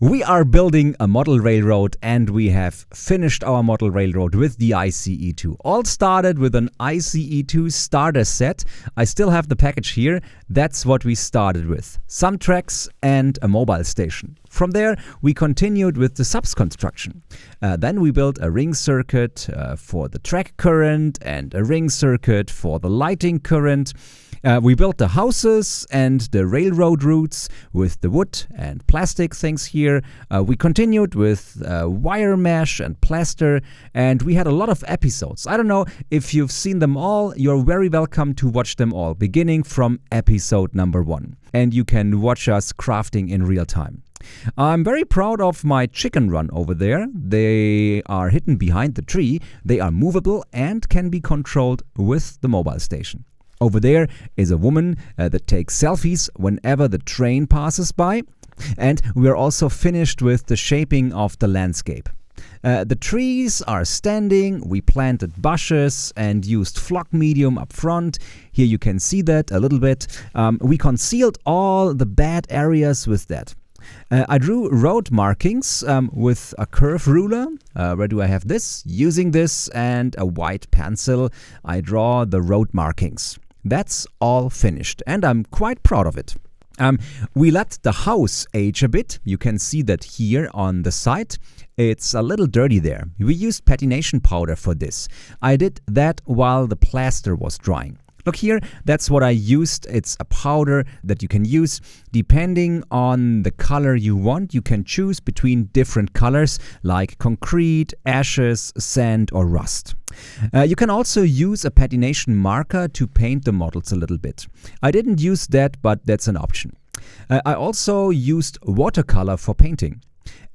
We are building a model railroad and we have finished our model railroad with the ICE2. All started with an ICE2 starter set. I still have the package here. That's what we started with. Some tracks and a mobile station. From there, we continued with the subs construction. Then we built a ring circuit for the track current and a ring circuit for the lighting current. We built the houses and the railroad routes with the wood and plastic things here. We continued with wire mesh and plaster, and we had a lot of episodes. I don't know if you've seen them all. You're very welcome to watch them all, beginning from episode number 1. And you can watch us crafting in real time. I'm very proud of my chicken run over there. They are hidden behind the tree. They are movable and can be controlled with the mobile station. Over there is a woman that takes selfies whenever the train passes by. And we are also finished with the shaping of the landscape. The trees are standing, we planted bushes and used flock medium up front. Here you can see that a little bit. We concealed all the bad areas with that. I drew road markings with a curve ruler. Where do I have this? Using this and a white pencil, I draw the road markings. That's all finished and I'm quite proud of it. We let the house age a bit. You can see that here on the side. It's a little dirty there. We used patination powder for this. I did that while the plaster was drying. Look here, that's what I used. It's a powder that you can use depending on the color you want. You can choose between different colors like concrete, ashes, sand or rust. You can also use a patination marker to paint the models a little bit. I didn't use that, but that's an option. I also used watercolor for painting.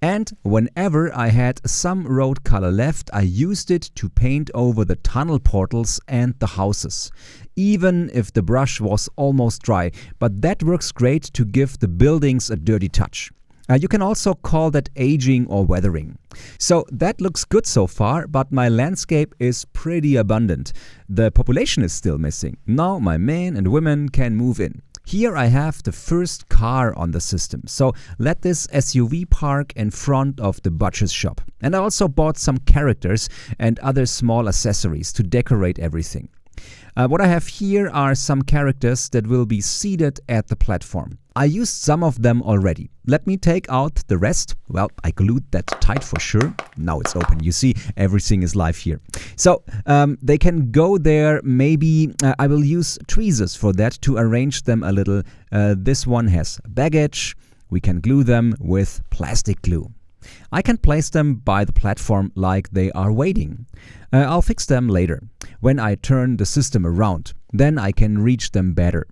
And whenever I had some road color left, I used it to paint over the tunnel portals and the houses. Even if the brush was almost dry, but that works great to give the buildings a dirty touch. You can also call that aging or weathering. So that looks good so far, but my landscape is pretty abundant. The population is still missing. Now my men and women can move in. Here I have the first car on the system, so let this SUV park in front of the butcher's shop. And I also bought some characters and other small accessories to decorate everything. What I have here are some characters that will be seated at the platform. I used some of them already. Let me take out the rest. Well, I glued that tight for sure. Now it's open. You see, everything is live here. So they can go there. Maybe I will use tweezers for that to arrange them a little. This one has baggage. We can glue them with plastic glue. I can place them by the platform like they are waiting. I'll fix them later, when I turn the system around. Then I can reach them better.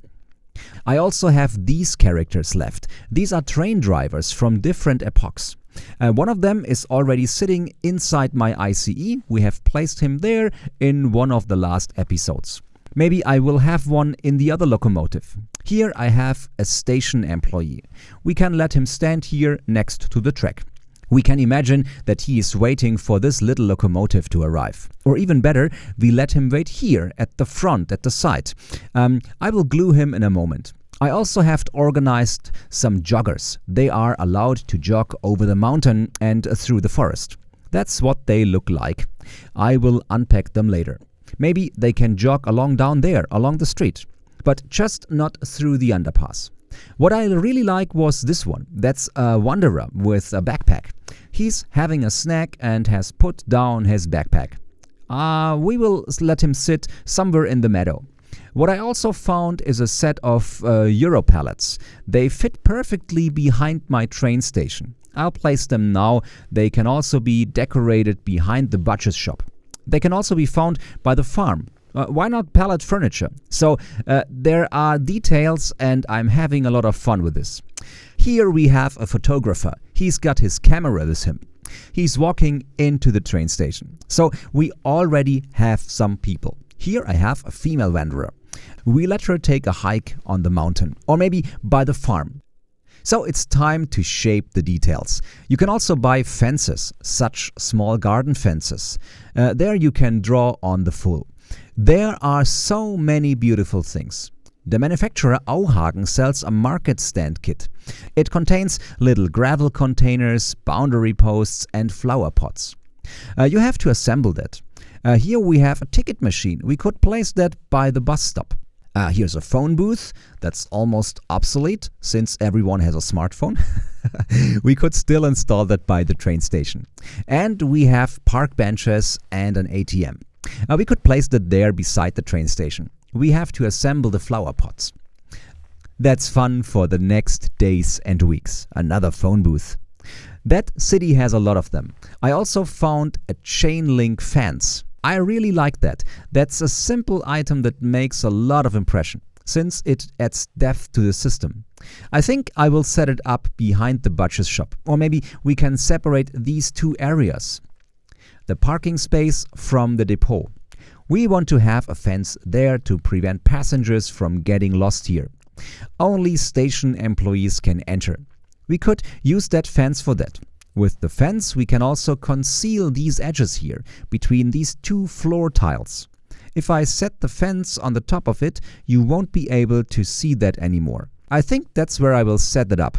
I also have these characters left. These are train drivers from different epochs. One of them is already sitting inside my ICE. We have placed him there in one of the last episodes. Maybe I will have one in the other locomotive. Here I have a station employee. We can let him stand here next to the track. We can imagine that he is waiting for this little locomotive to arrive. Or even better, we let him wait here at the front, at the side. I will glue him in a moment. I also have organized some joggers. They are allowed to jog over the mountain and through the forest. That's what they look like. I will unpack them later. Maybe they can jog along down there, along the street. But just not through the underpass. What I really like was this one. That's a wanderer with a backpack. He's having a snack and has put down his backpack. We will let him sit somewhere in the meadow. What I also found is a set of Euro pallets. They fit perfectly behind my train station. I'll place them now. They can also be decorated behind the butcher's shop. They can also be found by the farm. Why not pallet furniture? So there are details and I'm having a lot of fun with this. Here we have a photographer. He's got his camera with him. He's walking into the train station. So we already have some people. Here I have a female wanderer. We let her take a hike on the mountain or maybe by the farm. So it's time to shape the details. You can also buy fences, such small garden fences. There you can draw on the full. There are so many beautiful things. The manufacturer Auhagen sells a market stand kit. It contains little gravel containers, boundary posts and flower pots. You have to assemble that. Here we have a ticket machine. We could place that by the bus stop. Here's a phone booth that's almost obsolete since everyone has a smartphone. We could still install that by the train station. And we have park benches and an ATM. We could place that there beside the train station. We have to assemble the flower pots. That's fun for the next days and weeks. Another phone booth. That city has a lot of them. I also found a chain link fence. I really like that. That's a simple item that makes a lot of impression, since it adds depth to the system. I think I will set it up behind the butcher's shop, or maybe we can separate these two areas. The parking space from the depot. We want to have a fence there to prevent passengers from getting lost here. Only station employees can enter. We could use that fence for that. With the fence, we can also conceal these edges here, between these two floor tiles. If I set the fence on the top of it, you won't be able to see that anymore. I think that's where I will set it up.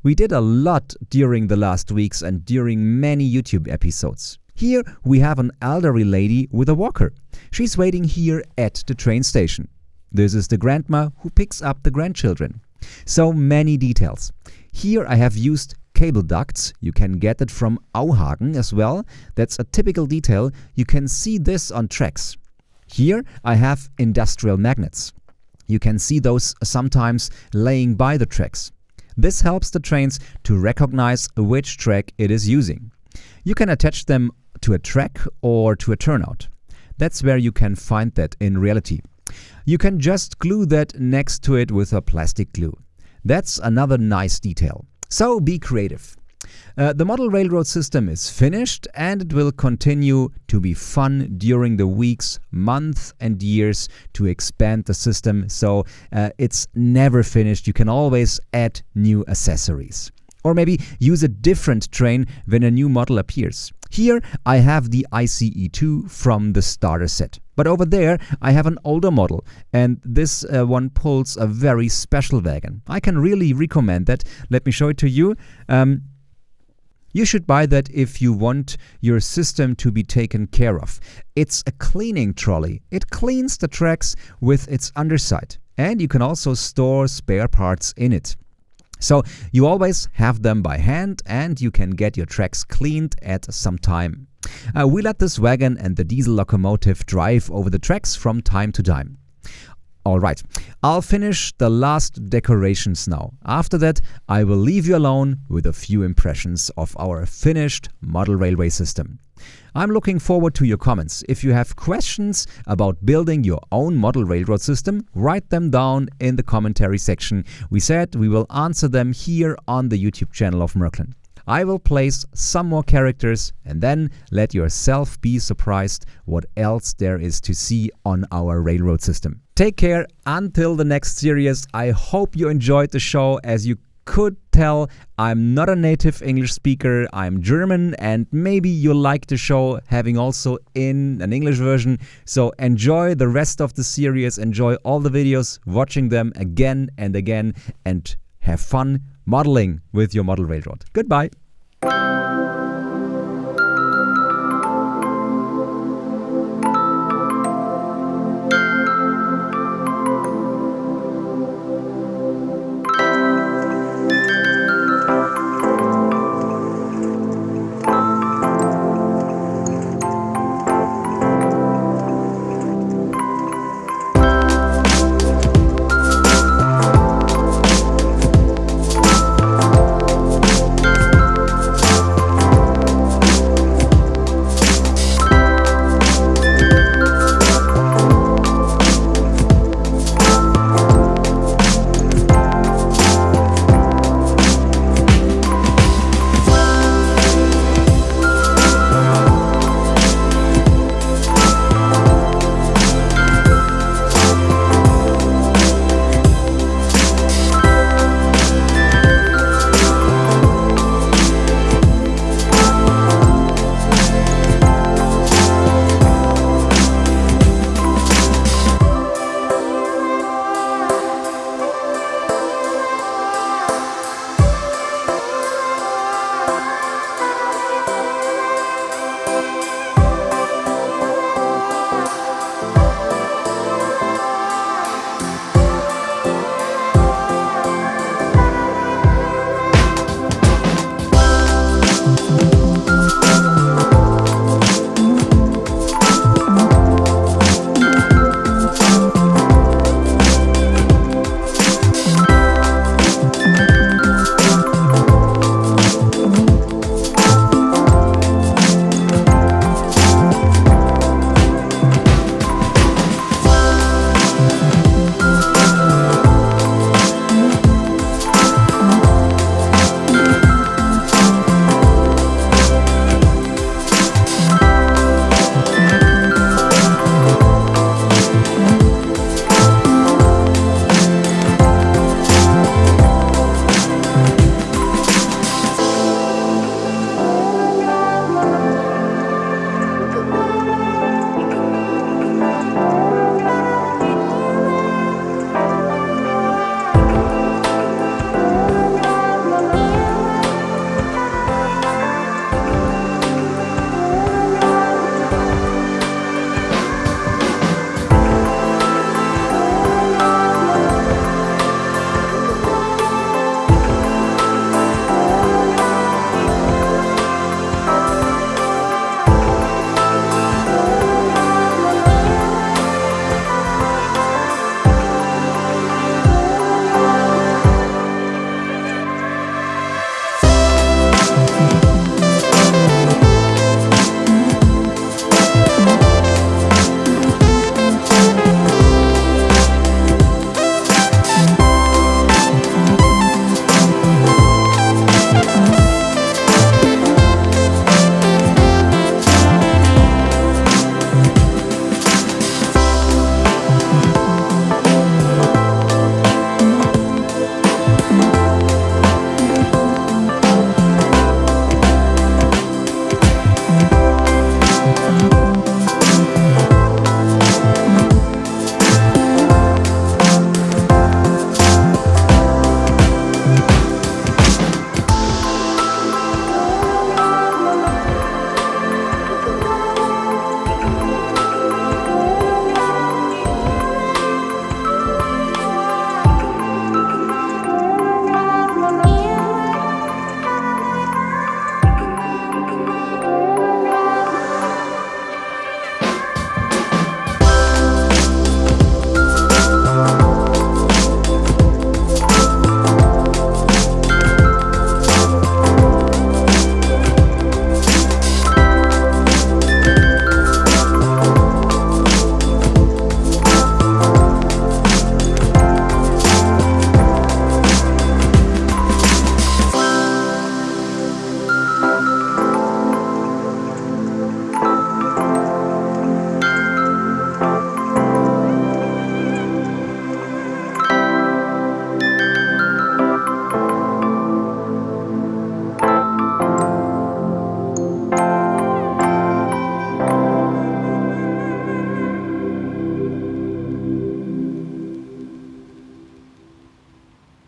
We did a lot during the last weeks and during many YouTube episodes. Here we have an elderly lady with a walker. She's waiting here at the train station. This is the grandma who picks up the grandchildren. So many details. Here I have used cable ducts. You can get it from Auhagen as well. That's a typical detail. You can see this on tracks. Here I have industrial magnets. You can see those sometimes laying by the tracks. This helps the trains to recognize which track it is using. You can attach them to a track or to a turnout. That's where you can find that in reality. You can just glue that next to it with a plastic glue. That's another nice detail. So be creative. The model railroad system is finished and it will continue to be fun during the weeks, months and years to expand the system. So it's never finished. You can always add new accessories. Or maybe use a different train when a new model appears. Here I have the ICE2 from the starter set. But over there I have an older model, and this one pulls a very special wagon. I can really recommend that. Let me show it to you. You should buy that if you want your system to be taken care of. It's a cleaning trolley. It cleans the tracks with its underside, and you can also store spare parts in it. So you always have them by hand and you can get your tracks cleaned at some time. We let this wagon and the diesel locomotive drive over the tracks from time to time. Alright, I'll finish the last decorations now. After that, I will leave you alone with a few impressions of our finished model railway system. I'm looking forward to your comments. If you have questions about building your own model railroad system, write them down in the commentary section. We said we will answer them here on the YouTube channel of Märklin. I will place some more characters and then let yourself be surprised what else there is to see on our railroad system. Take care until the next series. I hope you enjoyed the show. As you could tell, I'm not a native English speaker. I'm German, and maybe you like the show having also in an English version. So enjoy the rest of the series, enjoy all the videos, watching them again and again, and have fun modeling with your model railroad. Goodbye.